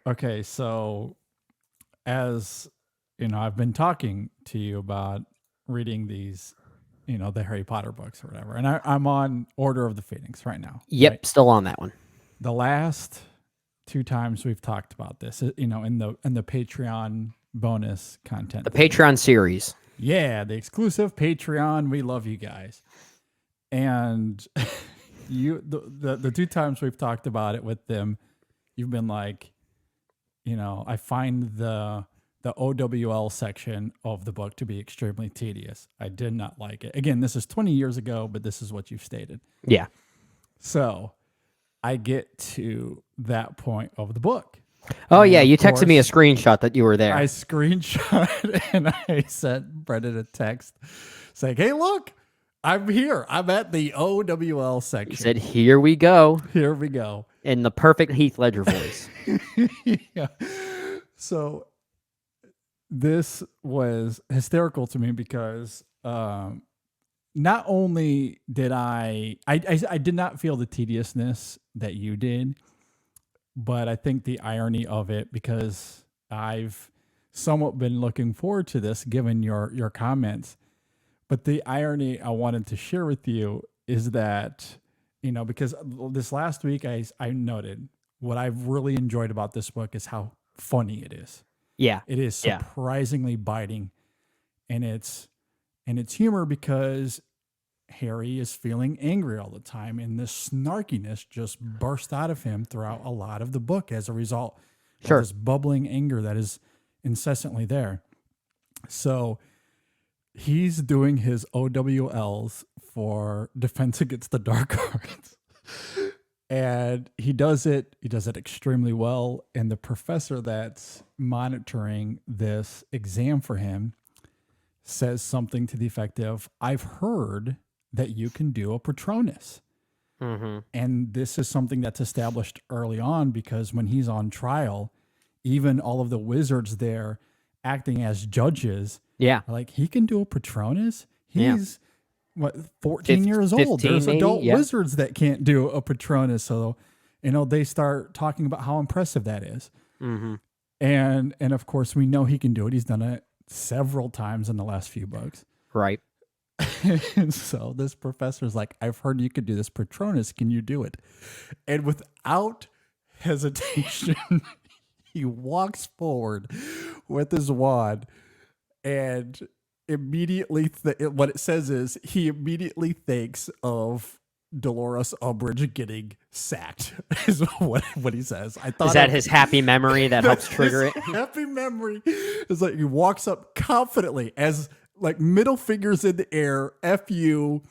Okay, so as you know, I've been talking to you about reading these, the Harry Potter books or whatever, and I'm on Order of the Phoenix right now, right? Yep, still on that one. The last two times we've talked about this, in the Patreon bonus content The thing. Patreon series. Yeah, the exclusive Patreon. We love you guys. And the two times we've talked about it with them, you've been like, I find the OWL section of the book to be extremely tedious. I did not like it. Again, this is 20 years ago, but this is what you've stated. Yeah. So I get to that point of the book. Oh, And yeah, of you texted me a course, screenshot that you were there. I screenshot and I sent Brendan a text saying, "Hey, look, I'm here. I'm at the OWL section." He said, "Here we go," Here we go. in the perfect Heath Ledger voice. Yeah. So this was hysterical to me because not only did I did not feel the tediousness that you did, but I think the irony of it, because I've somewhat been looking forward to this given your comments. But the irony I wanted to share with you is that, because this last week I noted what I've really enjoyed about this book is how funny it is. Yeah. It is Yeah. surprisingly biting, and it's humor because Harry is feeling angry all the time, and this snarkiness just burst out of him throughout a lot of the book as a result Sure. of this bubbling anger that is incessantly there. So he's doing his OWLs for Defense Against the Dark Arts. And he does it extremely well. And the professor that's monitoring this exam for him says something to the effect of, "I've heard that you can do a Patronus." Mm-hmm. And this is something that's established early on because when he's on trial, even all of the wizards there acting as judges, Yeah. are like, he can do a Patronus? Yeah. He's what, 14 years old. 15 There's maybe? adult Yeah. wizards that can't do a Patronus. So, they start talking about how impressive that is. Mm-hmm. And of course we know he can do it. He's done it several times in the last few books. Right. And so this professor's like, "I've heard you could do this Patronus. Can you do it?" And without hesitation, he walks forward with his wand, and immediately what it says is he immediately thinks of Dolores Umbridge getting sacked is what he says. I thought Is that his happy memory that helps trigger it? happy memory is like he walks up confidently as like middle fingers in the air. F you.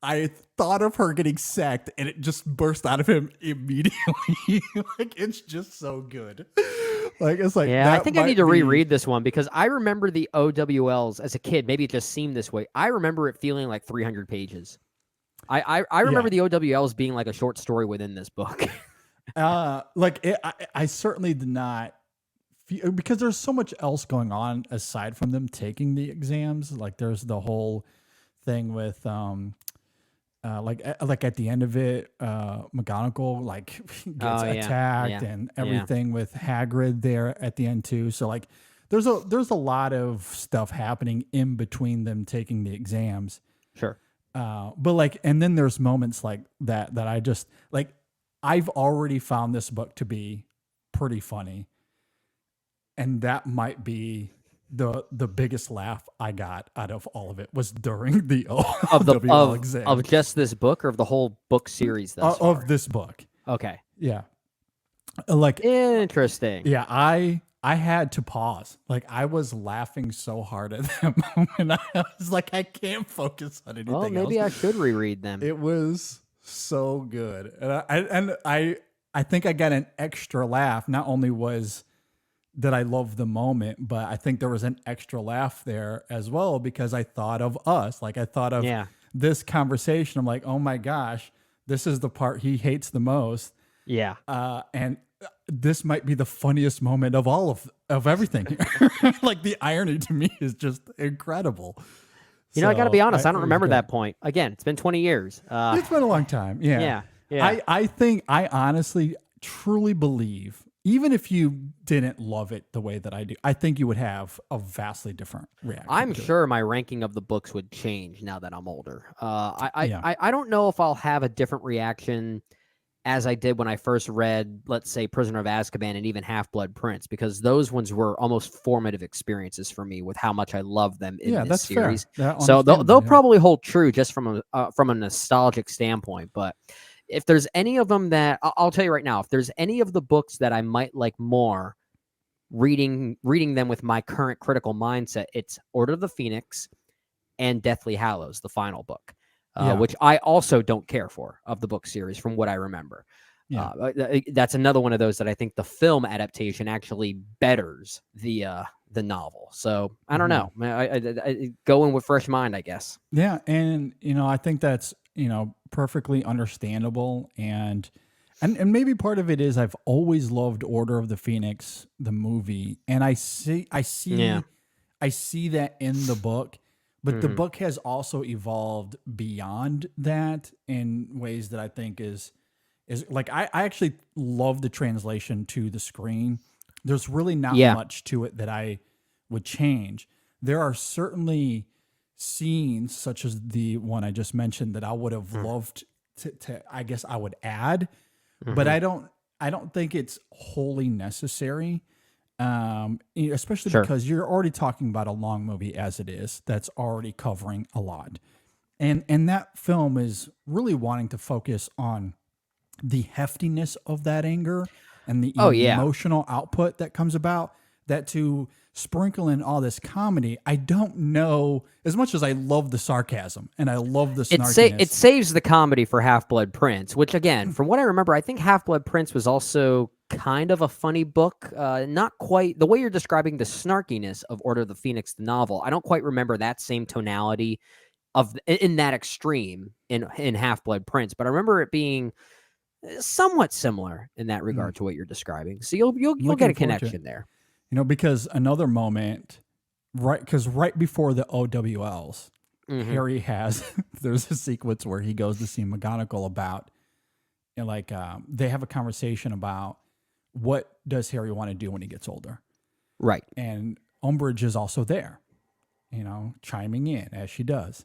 I thought of her getting sacked and it just burst out of him immediately. Like, it's just so good. Like, it's like, Yeah, I that think I might need to be- reread this one because I remember the OWLs as a kid. Maybe it just seemed this way. I remember it feeling like 300 pages. I remember the OWLs being like a short story within this book. I certainly did not feel, because there's so much else going on aside from them taking the exams. Like, there's the whole thing with like at the end of it, McGonagall like gets attacked and everything with Hagrid there at the end too. So like there's a lot of stuff happening in between them taking the exams. Sure. But like, and then there's moments like that I just like, I've already found this book to be pretty funny. And that might be the biggest laugh I got out of all of it was during the OWL exam. Of just this book or of the whole book series thus far? Of this book. Okay. Yeah. Like, interesting. Yeah, I had to pause. Like, I was laughing so hard at that moment. I was like, I can't focus on anything else. Well, maybe I should reread them. It was so good. And I think I got an extra laugh. Not only was that I love the moment, but I think there was an extra laugh there as well because I thought of us. Like, I thought of this conversation. I'm like, oh my gosh, this is the part he hates the most. Yeah. And this might be the funniest moment of all of everything. Like, the irony to me is just incredible. You know, I got to be honest. I don't remember that point. Again, it's been 20 years. It's been a long time. Yeah. Yeah. I think I honestly, truly believe even if you didn't love it the way that I do, I think you would have a vastly different reaction I'm to it. sure my ranking of the books would change now that I'm older. Yeah. I don't know if I'll have a different reaction as I did when I first read, let's say, Prisoner of Azkaban and even Half-Blood Prince, because those ones were almost formative experiences for me with how much I love them in Yeah, this that's fair. series. That So understandable. they'll Yeah. probably hold true just from a nostalgic standpoint. But if there's any of them that I'll tell you right now, if there's any of the books that I might like more reading them with my current critical mindset, it's Order of the Phoenix and Deathly Hallows, the final book, Yeah. which I also don't care for of the book series from what I remember. Yeah. That's another one of those that I think the film adaptation actually betters the novel. So I don't Mhm. know. I go in with fresh mind, I guess. Yeah, and I think that's perfectly understandable, and maybe part of it is I've always loved Order of the Phoenix, the movie, and Yeah. I see that in the book, but the Hmm. book has also evolved beyond that in ways that I think is like I actually love the translation to the screen. There's really not Yeah. much to it that I would change. There are certainly scenes such as the one I just mentioned that I would have loved to I guess I would add, but Mm-hmm. I don't think it's wholly necessary. Especially Sure. because you're already talking about a long movie as it is that's already covering a lot. And that film is really wanting to focus on the heftiness of that anger and the Oh yeah. emotional output that comes about, that to sprinkle in all this comedy, I don't know, as much as I love the sarcasm and I love the It snarkiness. saves the comedy for Half-Blood Prince, which again, from what I remember, I think Half-Blood Prince was also kind of a funny book. Not quite the way you're describing the snarkiness of Order of the Phoenix, the novel. I don't quite remember that same tonality in that extreme in Half-Blood Prince, but I remember it being somewhat similar in that Mm, regard to what you're describing. So I'm you'll get looking a forward to it. connection there. Because another moment, right? Because right before the OWLs, Hmm. Harry has there's a sequence where he goes to see McGonagall about, and like they have a conversation about what does Harry want to do when he gets older, Right. and Umbridge is also there, chiming in as she does.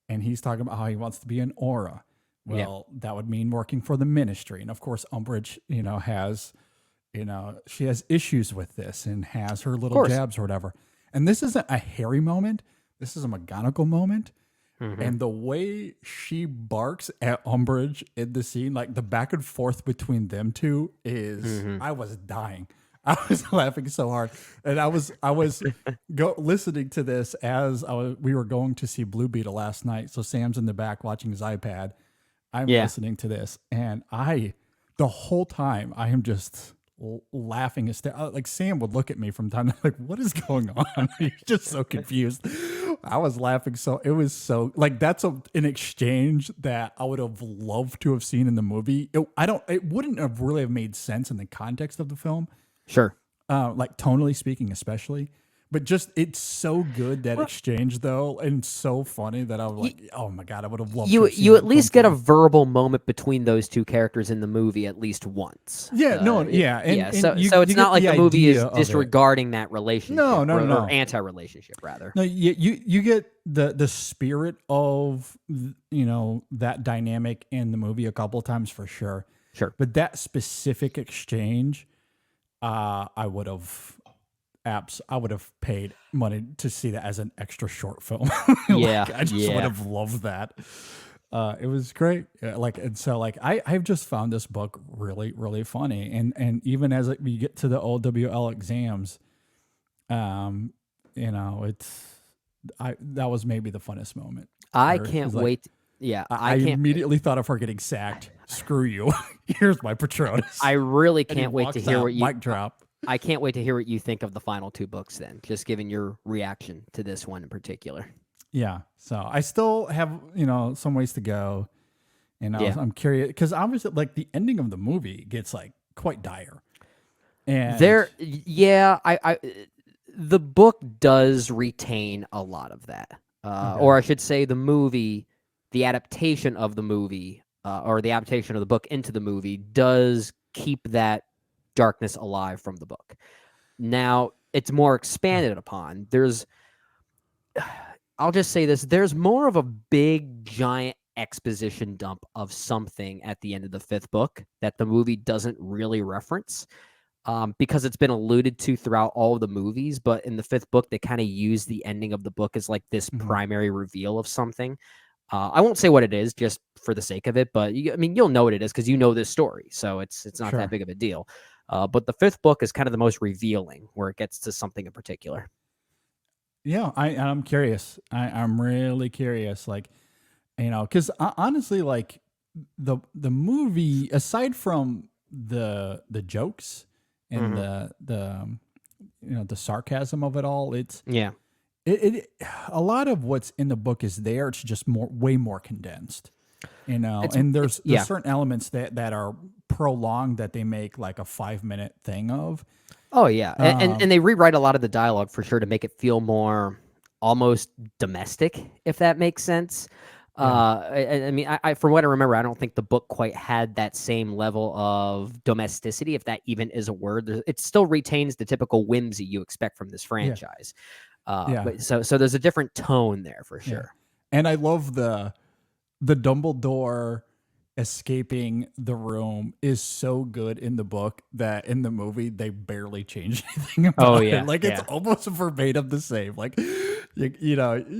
And he's talking about how he wants to be an aura. Yeah. Well, that would mean working for the ministry. And of course, Umbridge, she has issues with this and has her Of little course. jabs or whatever. And this isn't a Harry moment. This is a McGonagall moment. Hmm. And the way she barks at Umbridge in the scene, like the back and forth between them two is, Hmm. I was dying. I was laughing so hard, and I was listening to this as we were going to see Blue Beetle last night. So Sam's in the back watching his iPad. I'm Yeah. listening to this, and the whole time I am just laughing. Like Sam would look at me from time to time, like, "What is going on?" He's just so confused. I was laughing so it was so like that's an exchange that I would have loved to have seen in the movie. It wouldn't have really have made sense in the context of the film, Sure. like tonally speaking, especially. But just it's so good that Well, exchange though, and so funny that I was y- like, oh my god, I would have loved to you have seen you that at in film least get a form. verbal moment between those two characters in the movie at least once. Yeah, no, yeah, Yeah, and so you it's not get like the the movie idea is of it. disregarding that relationship No, no, no, or no. anti-relationship rather. No, you get the spirit of that dynamic in the movie a couple of times for sure, Sure. but that specific exchange, I would have paid money to see that as an extra short film. Yeah, Like I just would yeah. have loved that. It was great. And so like I've just found this book really really funny, and even as we get to the OWL exams, um, it's I that was maybe the funnest moment I where can't he's like, wait. Yeah, I immediately thought of her getting sacked. Screw you. Here's my Patronus. I really And he can't wait to walks hear out, what you. mic drop. I can't wait to hear what you think of the final two books. Then, just given your reaction to this one in particular. Yeah. So I still have, some ways to go. Yeah. I'm curious because obviously, like, the ending of the movie gets like quite dire. And Yeah, the book does retain a lot of that, okay. or I should say, the adaptation of the movie, or the adaptation of the book into the movie does keep that darkness alive from the book. Now it's more expanded upon. I'll just say this, there's more of a big giant exposition dump of something at the end of the 5th book that the movie doesn't really reference. Because it's been alluded to throughout all of the movies, but in the 5th book, they kind of use the ending of the book as like this primary reveal of something. I won't say what it is just for the sake of it, but you'll know what it is because you know this story, so it's not that big of a deal. But the 5th book is kind of the most revealing, where it gets to something in particular. Yeah, I'm curious. I'm really curious. Like, because honestly, like the movie, aside from the jokes and the sarcasm of it all, it's a lot of what's in the book is there. It's just way more condensed, and there's certain elements that are prolonged that they make like a 5-minute thing of. Oh yeah, and they rewrite a lot of the dialogue for sure to make it feel more almost domestic, if that makes sense. I mean, from what I remember, I don't think the book quite had that same level of domesticity, if that even is a word. It still retains the typical whimsy you expect from this franchise. But so there's a different tone there for sure. And I love the Dumbledore escaping the room is so good in the book that in the movie they barely change anything about it. Like it's almost verbatim the same. Like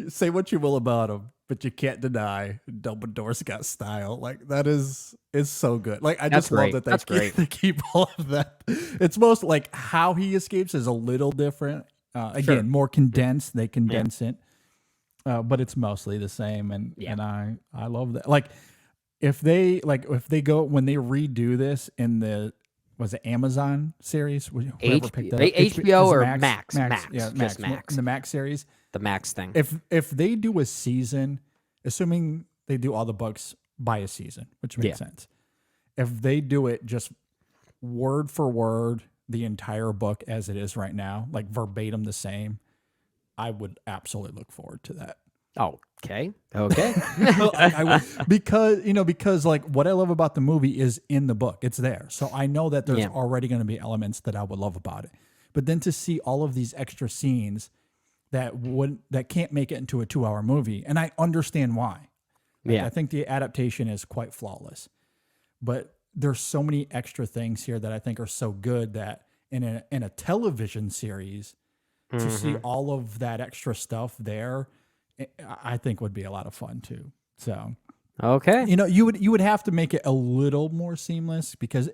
say what you will about him, but you can't deny Dumbledore's got style. Like that is so good. Like I just love that they keep all of that. It's most like how he escapes is a little different. Again, more condensed. They condense it, but it's mostly the same. And I love that. Like if they go when they redo this in the Amazon series, whoever picked that up, HBO or Max? Yeah, just Max. The Max series, the Max thing. If they do a season, assuming they do all the books by a season, which makes sense. If they do it just word for word, the entire book as it is right now, like verbatim the same, I would absolutely look forward to that. Okay. Because like what I love about the movie is in the book. It's there. So I know that there's already going to be elements that I would love about it. But then to see all of these extra scenes that can't make it into a 2-hour movie, and I understand why. I think the adaptation is quite flawless. But there's so many extra things here that I think are so good that in a television series to see all of that extra stuff there, I think would be a lot of fun too. So, you would have to make it a little more seamless because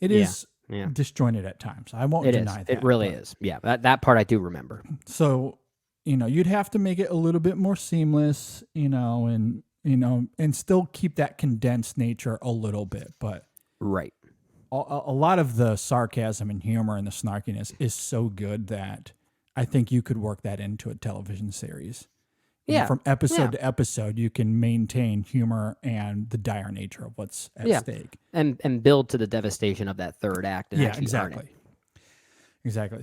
it is disjointed at times. I won't deny that. It really is. Yeah, that part I do remember. So, you'd have to make it a little bit more seamless, and still keep that condensed nature a little bit, but a lot of the sarcasm and humor and the snarkiness is so good that I think you could work that into a television series. From episode to episode, you can maintain humor and the dire nature of what's at stake, and build to the devastation of that third act. And exactly.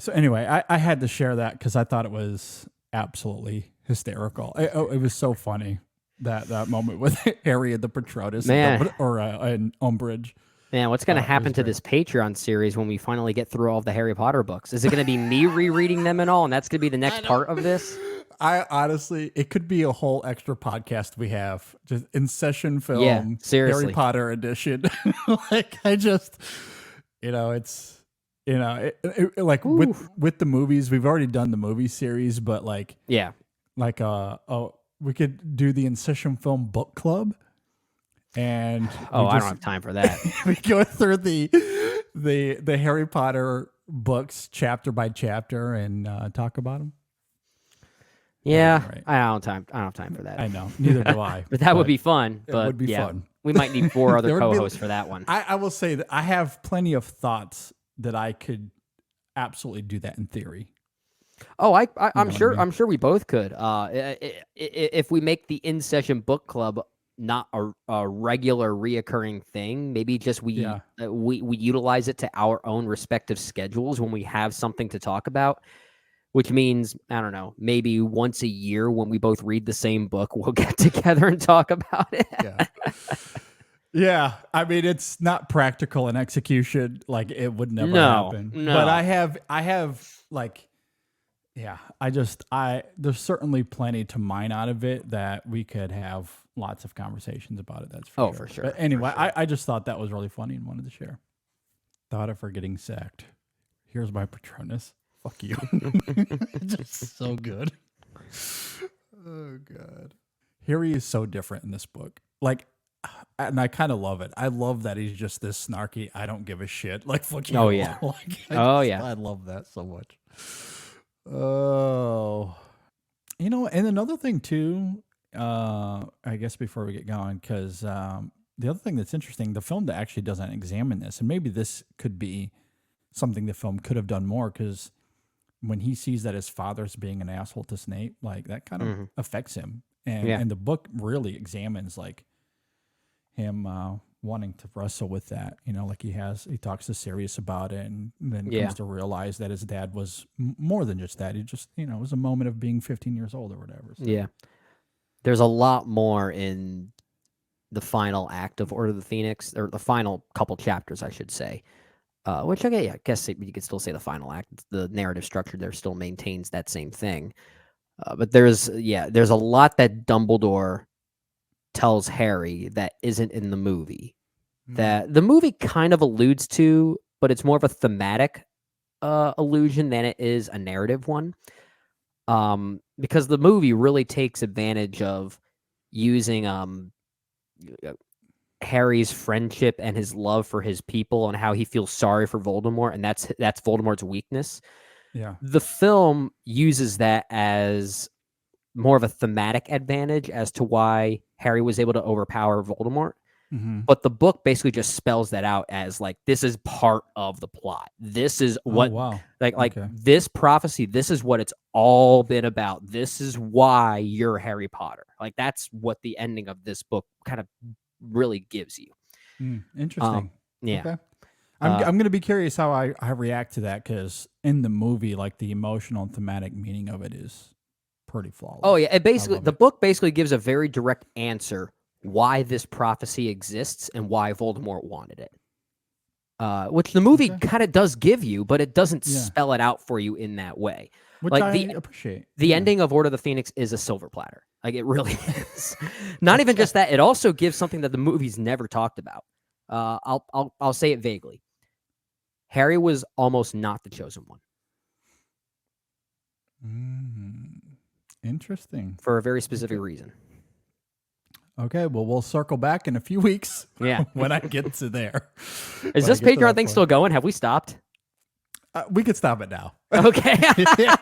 So anyway, I had to share that because I thought it was absolutely hysterical. It was so funny that moment with Harry and the Patronus, and Umbridge. Man, what's going to happen to this Patreon series when we finally get through all of the Harry Potter books? Is it going to be me rereading them and all, and that's going to be the next part of this? I honestly, it could be a whole extra podcast we have, just in session film, seriously. Harry Potter edition. Like I just, like with the movies, we've already done the movie series, but like we could do the In Session Film book club, and I don't have time for that. We go through the Harry Potter books chapter by chapter and talk about them. Yeah, right. I don't have time for that. I know, neither do I. but that would be fun. It would be fun. We might need 4 other co-hosts for that one. I will say that I have plenty of thoughts that I could absolutely do that in theory. Oh, I'm sure. I'm sure we both could. If we make the in-session book club not a regular reoccurring thing, maybe just we utilize it to our own respective schedules when we have something to talk about. Which means, I don't know, maybe once a year when we both read the same book, we'll get together and talk about it. Yeah, I mean it's not practical in execution. Like it would never No, happen. But no. I have like, yeah. There's certainly plenty to mine out of it that we could have lots of conversations about it. That's for Oh, sure. for But sure, for anyway, sure. I just thought that was really funny and wanted to share. Thought of her getting sacked. Here's my Patronus. Fuck you. Just so good. Oh god. Harry is so different in this book. Like, and I kind of love it. I love that he's just this snarky, I don't give a shit. Like, fuck you Oh all. yeah. Like, Oh yeah. I love that so much. Oh, and another thing too, I guess before we get going, because the other thing that's interesting, the film that actually doesn't examine this, and maybe this could be something the film could have done more, because when he sees that his father's being an asshole to Snape, like that kind of Mhm. affects him. And Yeah. and the book really examines like him wanting to wrestle with that. Like he talks to Sirius about it, and then Yeah. comes to realize that his dad was more than just that. He just it was a moment of being 15 years old or whatever. So Yeah. There's a lot more in the final act of Order of the Phoenix, or the final couple chapters, I should say. Which, okay, yeah, I guess you could still say the final act. The narrative structure there still maintains that same thing. But there's a lot that Dumbledore tells Harry that isn't in the movie. That the movie kind of alludes to, but it's more of a thematic allusion than it is a narrative one. Because the movie really takes advantage of using uh, Harry's friendship and his love for his people and how he feels sorry for Voldemort, and that's Voldemort's weakness. yeah. The film uses that as more of a thematic advantage as to why Harry was able to overpower Voldemort. Mm-hmm. But the book basically just spells that out as like, this is part of the plot. This is Oh what wow. like Okay. this prophecy, this is what it's all been about. This is why you're Harry Potter. Like that's what the ending of this book kind of really gives you. Interesting. Yeah. Okay. I'm Uh, I'm gonna be curious how I react to that, because in the movie, like the emotional and thematic meaning of it is pretty oh flawless. yeah, it I basically love the it. book basically gives a very direct answer why this prophecy exists and why Voldemort wanted it. Which the movie Okay. kind of does give you, but it doesn't Yeah. spell it out for you in that way. Which Like I the appreciate. the Yeah. ending of Order of the Phoenix is a silver platter. Like it really is. Not even Okay. just that; it also gives something that the movies never talked about. I'll say it vaguely. Harry was almost not the chosen one Mm, interesting. for a very specific Okay. reason. Okay. Well, we'll circle back in a few weeks Yeah. when I get to there. Is When I this get to Patreon that thing point. still going? Have we stopped? We could stop it now. Okay. Yeah.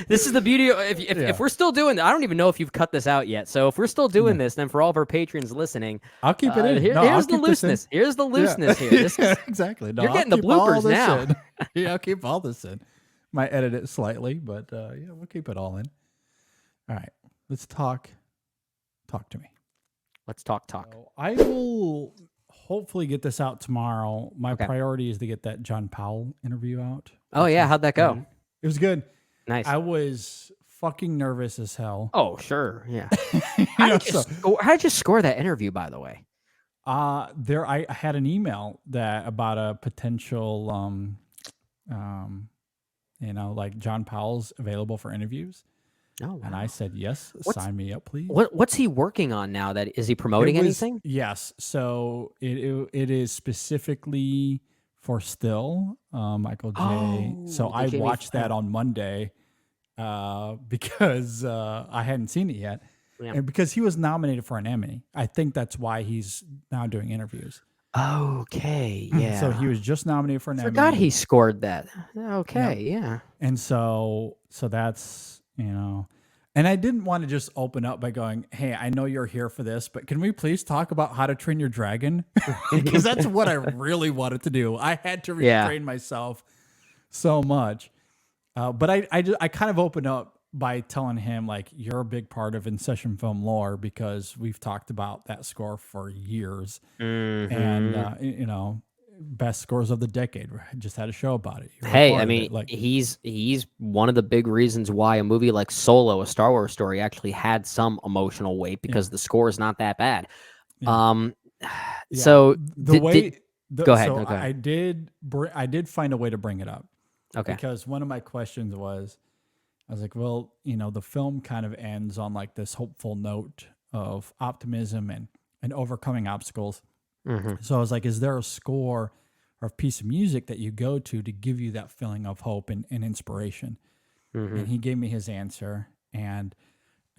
This is the beauty of if Yeah. we're still doing I don't even know if you've cut this out yet. So if we're still doing No. this, then for all of our patrons listening, I'll keep it in. No, I'll here's the keep this in. looseness. Here's the Yeah. looseness here. This Yeah, is exactly. No, you're I'll getting the keep all bloopers this now. in. Yeah, I'll keep all this in. Might edit it slightly, but yeah, we'll keep it all in. All right. Let's talk. Talk to me. Let's talk. So I will hopefully get this out tomorrow. My Okay. priority is to get that John Powell interview out. Oh which yeah, is how'd that go? edited. It was good. Nice. I was fucking nervous as hell. Oh sure, yeah. You know, so How did you score that interview, by the way? I had an email that about a potential like John Powell's available for interviews. Oh wow. And I said, yes, What's- sign me up, please. What's he working on now? That is he promoting It was- anything? Yes. So it is specifically for Still, Michael J. So the I Jamie watched that Fallon. on Monday because I hadn't seen it yet. Yeah. And because he was nominated for an Emmy. I think that's why he's now doing interviews. Okay, yeah. So he was just nominated for an Forgot Emmy. he scored that. Okay, yeah. And so that's, and I didn't want to just open up by going, hey, I know you're here for this, but can we please talk about How to Train Your Dragon? Because that's what I really wanted to do. I had to Yeah. restrain myself so much. But I kind of opened up by telling him, like, you're a big part of In Session Film lore because we've talked about that score for years. Mm-hmm. And, best scores of the decade. I just had a show about it. You're a Hey, part I of mean, it. Like, he's one of the big reasons why a movie like Solo, a Star Wars story, actually had some emotional weight because the score is not that bad. Yeah. Yeah, So the way go ahead. so No, go ahead. I did find a way to bring it up Okay. because one of my questions was, I was like, well, you know, the film kind of ends on like this hopeful note of optimism and overcoming obstacles. Mm-hmm. So I was like, is there a score or a piece of music that you go to give you that feeling of hope and inspiration? Mm-hmm. And he gave me his answer, and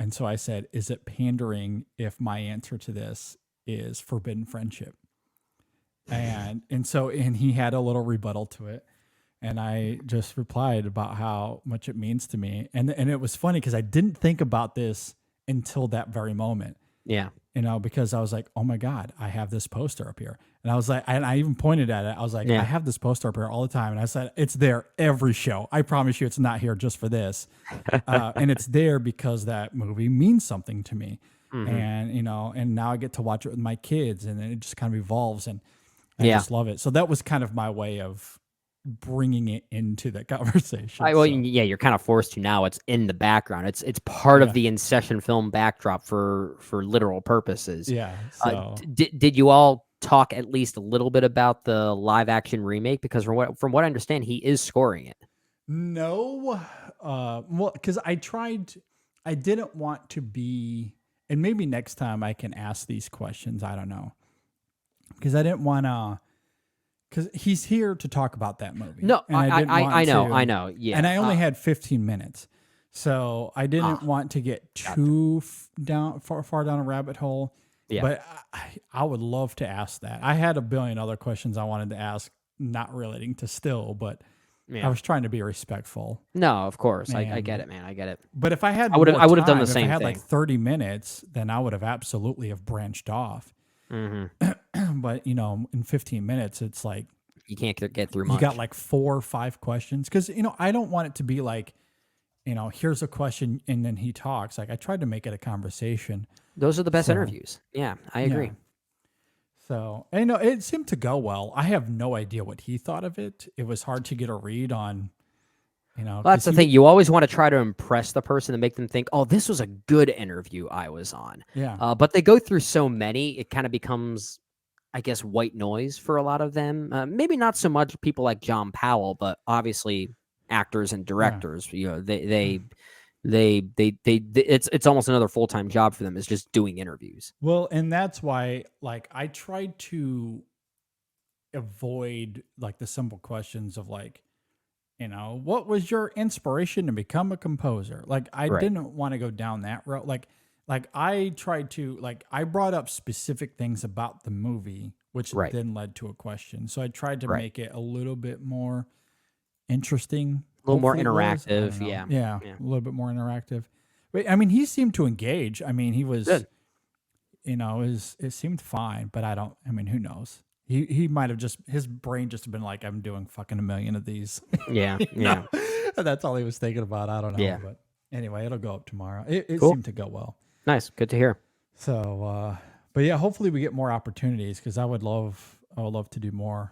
so I said, is it pandering if my answer to this is Forbidden Friendship? And he had a little rebuttal to it, and I just replied about how much it means to me. And it was funny because I didn't think about this until that very moment, Yeah. you know, because I was like, oh my God, I have this poster up here. And I was like, and I even pointed at it. I was like, I Yeah. have this poster up here all the time. And I said, it's there every show. I promise you it's not here just for this. And it's there because that movie means something to me. Mm-hmm. And, you know, and now I get to watch it with my kids, and it just kind of evolves. And I Yeah. just love it. So that was kind of my way of bringing it into the conversation. Well, So yeah, you're kind of forced to now. It's in the background. It's part of yeah, the In Session film backdrop for literal purposes. yeah. So Did you all talk at least a little bit about the live action remake? Because from what I understand, he is scoring it. no, well, because I didn't want to be, and maybe next time I can ask these questions. I don't know, because I didn't want to, because he's here to talk about that movie, No, and I didn't I want know, I to, know. and Yeah. I only had 15 minutes, so I didn't Ah, want to get gotcha. too far down a rabbit hole. Yeah. But I would love to ask that. I had a billion other questions I wanted to ask, not relating to still, but I Yeah. was trying to be respectful. No, of course. I get And it, man. I get it. but if I had more I would have done the time, if I same had like thing. 30 minutes, then I would have absolutely have branched off. Mm-hmm. But you know, in 15 minutes, it's like You can't get through you got much. like 4 or 5 questions, because you know I don't want it to be like, you know, here's a question and then he talks. Like I tried to make it a conversation. Those are the best So interviews. Yeah, I yeah. agree. So, and you know, it seemed to go well. I have no idea what he thought of it. It was hard to get a read on, you know, Well, that's because the he thing. did. You always want to try to impress the person and make them think, "Oh, this was a good interview I was on." Yeah. But they go through so many, it kind of becomes, I guess, white noise for a lot of them. Maybe not so much people like John Powell, but obviously actors and Yeah. directors. You know, it's almost another full time job for them. Is just doing interviews. Well, and that's why, like, I tried to avoid like the simple questions of like, you know, what was your inspiration to become a composer? Like, I Right. didn't want to go down that road. Like I tried to, like, I brought up specific things about the movie, which Right. then led to a question. So I tried to Right. make it a little bit more interesting. A little more Hopefully it was. I interactive. don't know. Yeah. Yeah, Yeah. a little bit more interactive. But I mean, he seemed to engage. I mean, he was, Good. you know, it seemed fine, but I don't, I mean, who knows? He might have just, his brain just been like, I'm doing fucking a million of these. Yeah. You Yeah. know? That's all he was thinking about. I don't know. Yeah. But anyway, it'll go up tomorrow. It Cool. seemed to go well. Nice. Good to hear. So but yeah, hopefully we get more opportunities, because I would love to do more